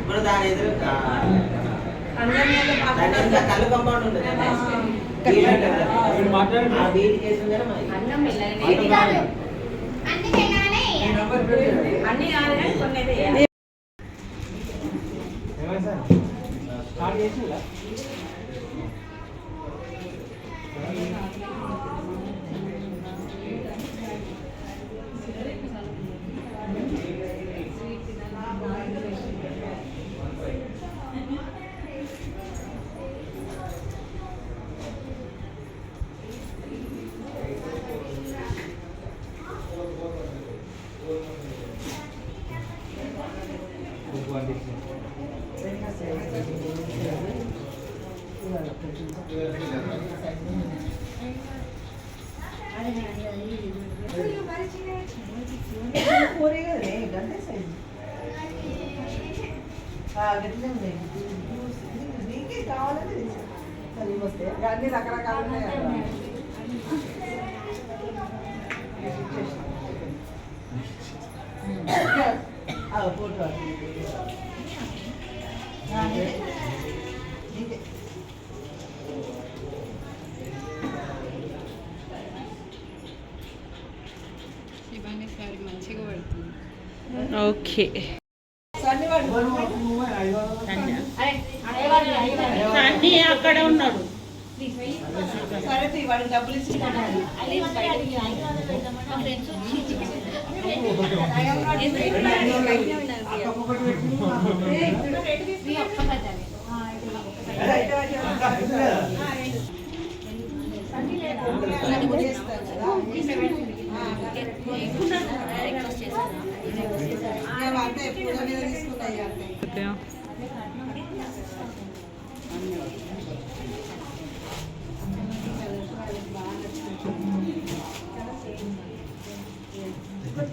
ఇప్పుడు దాని ఎదురు కళ్ళు కంపౌండ్ ఉంటుంది అన్ని రకరకాలు ఉన్నాయి ఫోటో మంచిగా పడుతుంది. ఓకే సన్నీ అక్కడ ఉన్నాడు. సరే వాడికి డబ్బులు ఇచ్చి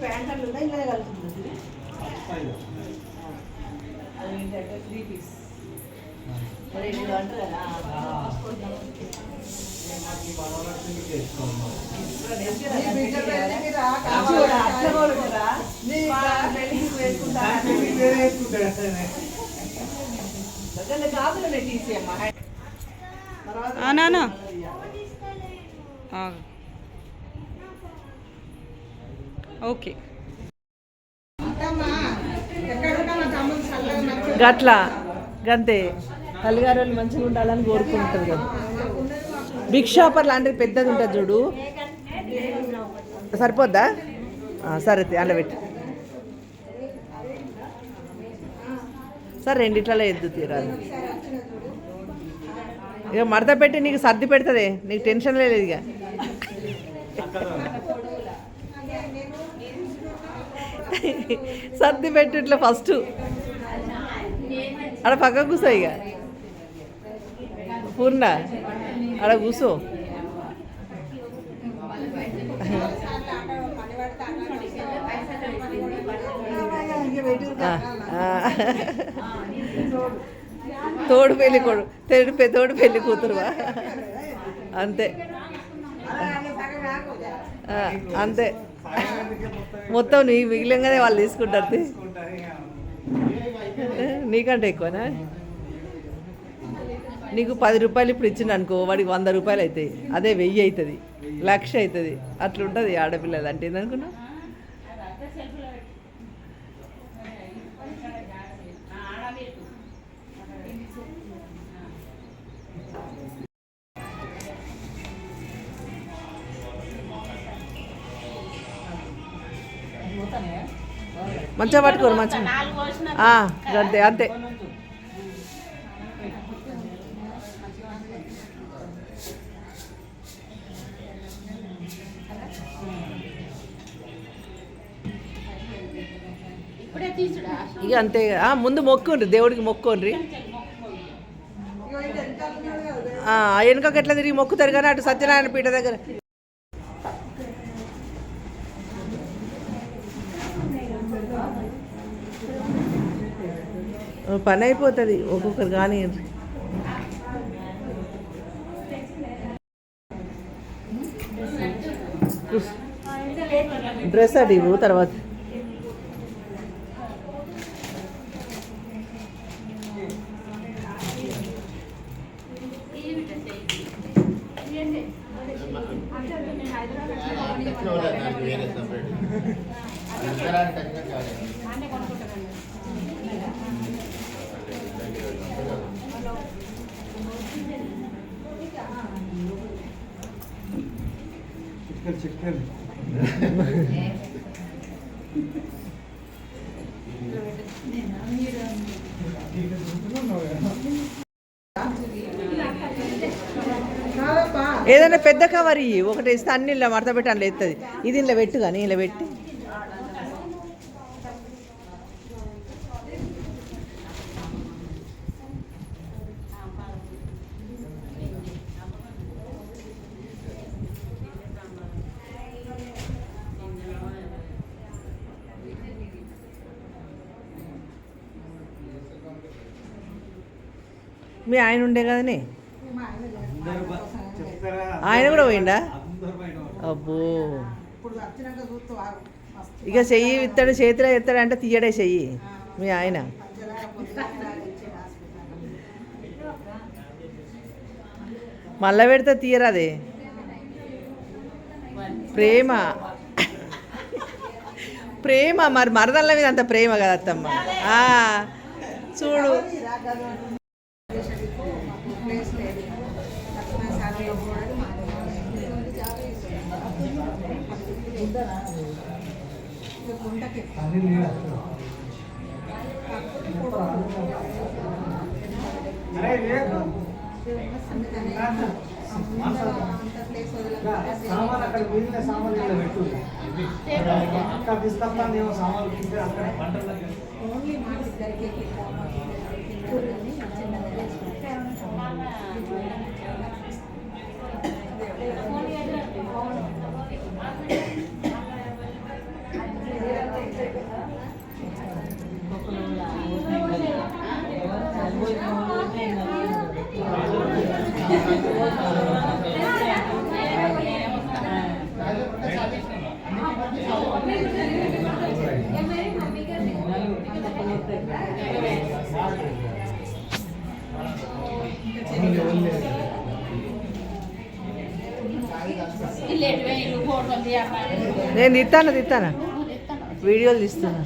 ప్యాంట్లు ఉన్నాయి ఇలా కలుగుతుంది అది ఏంటంటే 3 పీస్ అంటారు కదా నానా ఓకే గట్లా గంతే తల్లిగారు వాళ్ళు మంచిగా ఉండాలని కోరుకుంటారు కదా. బిగ్ షాపర్ లాంటిది పెద్దది ఉంటుంది చూడు, సరిపోద్దా? సరే అలా పెట్టి సార్ రెండిట్లలో ఎద్దు తీరాలి. ఇక మడత పెట్టి నీకు సర్ది పెడుతుంది, నీకు టెన్షన్ లేదు. ఇక సర్ది పెట్టి ఇట్లా ఫస్ట్ ఆడ పక్క కూర్చో. ఇక పూర్ణ ఆడ కూర్చో. తోడు పెళ్లి కొడు తోడు పెళ్లి కూతురువా? అంతే అంతే, మొత్తం నీ మిగిలినగానే వాళ్ళు తీసుకుంటారు. నీకంటే ఎక్కువనా? నీకు 10 రూపాయలు ఇప్పుడు ఇచ్చింది అనుకో, వాడికి 100 రూపాయలు అవుతాయి. అదే 1000 అవుతుంది, 1,00,000 అవుతుంది. అట్లుంటుంది ఆడపిల్లలు అంటే. ఏందనుకున్నా? మంచిగా పట్టుకోరు, మంచిగా అంతే అంతే. ఇక అంతే. ముందు మొక్కుండ్రి, దేవుడికి మొక్కోండ్రి. వెనుకకి ఎట్లా తిరిగి మొక్కుతారు కానీ అటు సత్యనారాయణ పీఠ దగ్గర పని అయిపోతుంది ఒక్కొక్కరు. కానీ డ్రెస్ అడిగు తర్వాత చికెన్ ఏదైనా పెద్ద కవర్ ఇవి ఒకటి ఇస్తే అన్ని ఇలా మడత పెట్టి అందులో ఎత్తుంది ఇది ఇలా పెట్టు కానీ ఇలా పెట్టి మీ ఆయన ఉండే కదనే ఆయన కూడా పోయిండా అబ్బో ఇక చెయ్యి ఇస్తాడు చేతిలో ఎత్తాడు అంటే తీయడే చెయ్యి మీ ఆయన మళ్ళా పెడితే తీయరాదే ప్రేమ ప్రేమ మరి మరదళ్ళ మీద అంత ప్రేమ కదా అత్తమ్మ చూడు సామాన్ అక్కడ మిగిలిన సామాన్లు పెట్టు అక్కడ తీసుకొస్తాను ఏమో సామాన్లు అక్కడ పంటలు నేను తీస్తాను వీడియోలు తీస్తున్నా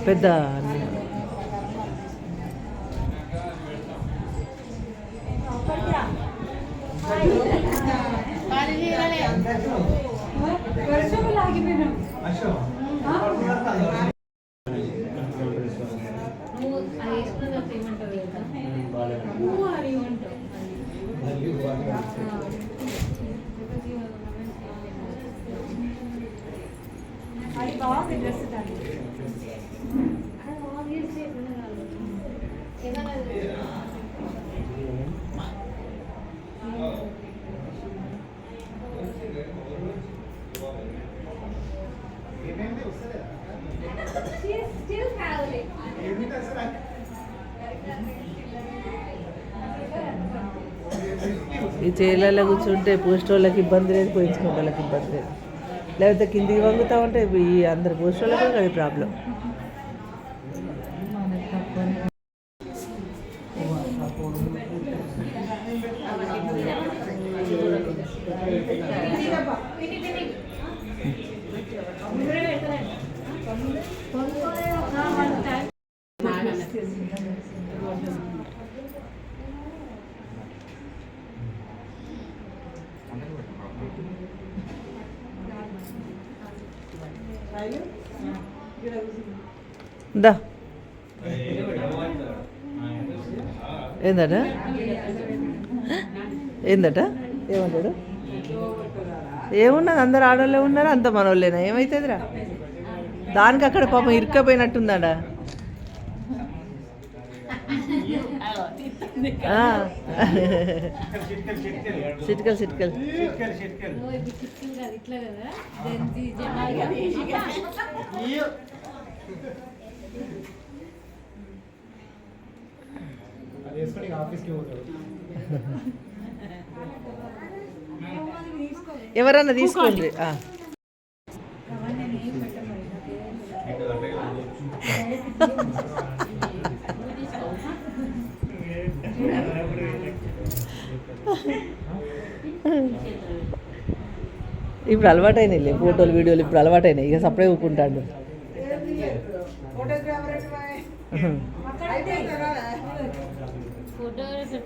పెద్ద ఈ చైర్లలో కూర్చుంటే పోస్ట్ వాళ్ళకి ఇబ్బంది లేదు, పోయించుకునే వాళ్ళకి ఇబ్బంది లేదు. లేకపోతే కిందికి వంగుతూ ఉంటే ఈ అందరు పోస్ట్ వాళ్ళకి కూడా అది ప్రాబ్లం. దా ఏందట ఏందట ఏమంటాడు? ఏమున్నది, అందరు ఆడవాళ్ళే ఉన్నారు, అంత మనోళ్ళేనా, ఏమవుతుందిరా? దానికి అక్కడ పాపం ఇరుక్కపోయినట్టుందాడా. ఆ. చిట్కలు చిట్కలు చిట్కలు చిట్కలు చిట్కలు చిట్కలు ఇట్లా కదా జనాలు అది వేసుకొని ఆఫీస్కి పోతాడు. ఎవరన్నా తీసుకోండి ఆ. ఇప్పుడు అలవాటైనాయి ఫోటోలు వీడియోలు ఇప్పుడు అలవాటైనాయి ఇక సపరేట్ ఊపుకుంటాడు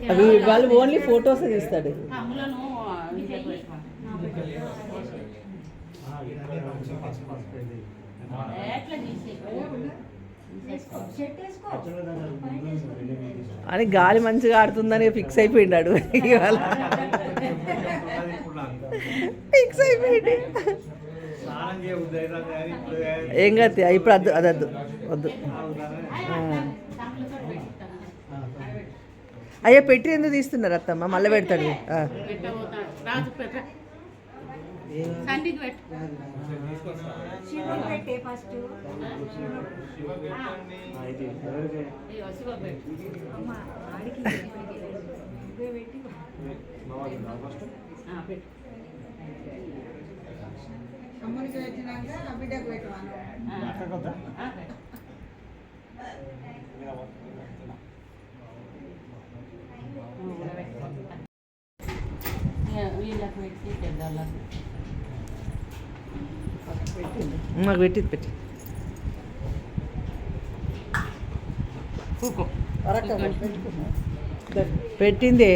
అవి వాళ్ళు ఓన్లీ ఫొటోస్ తీస్తాడు అని గాలి మంచిగా ఆడుతుందని ఫిక్స్ అయిపోయినాడు ఇవాళ ఫిక్స్ అయిపోయింది ఏం కాదు ఇప్పుడు వద్దు అదద్దు వద్దు అయ్యా పెట్టి ఎందుకు తీస్తున్నారు అత్తమ్మ మళ్ళీ పెడతాడు అమ్మనికి పెట్టినాక బిడ్డకు పెట్టాను మాకు పెట్టి పెట్టి పెట్టిందే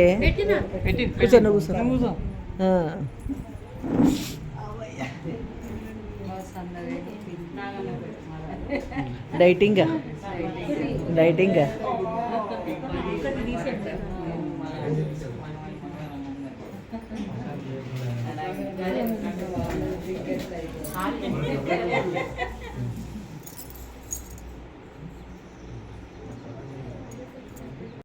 కూర్చొని కూర్చో డైటింగ్ డైటింగ్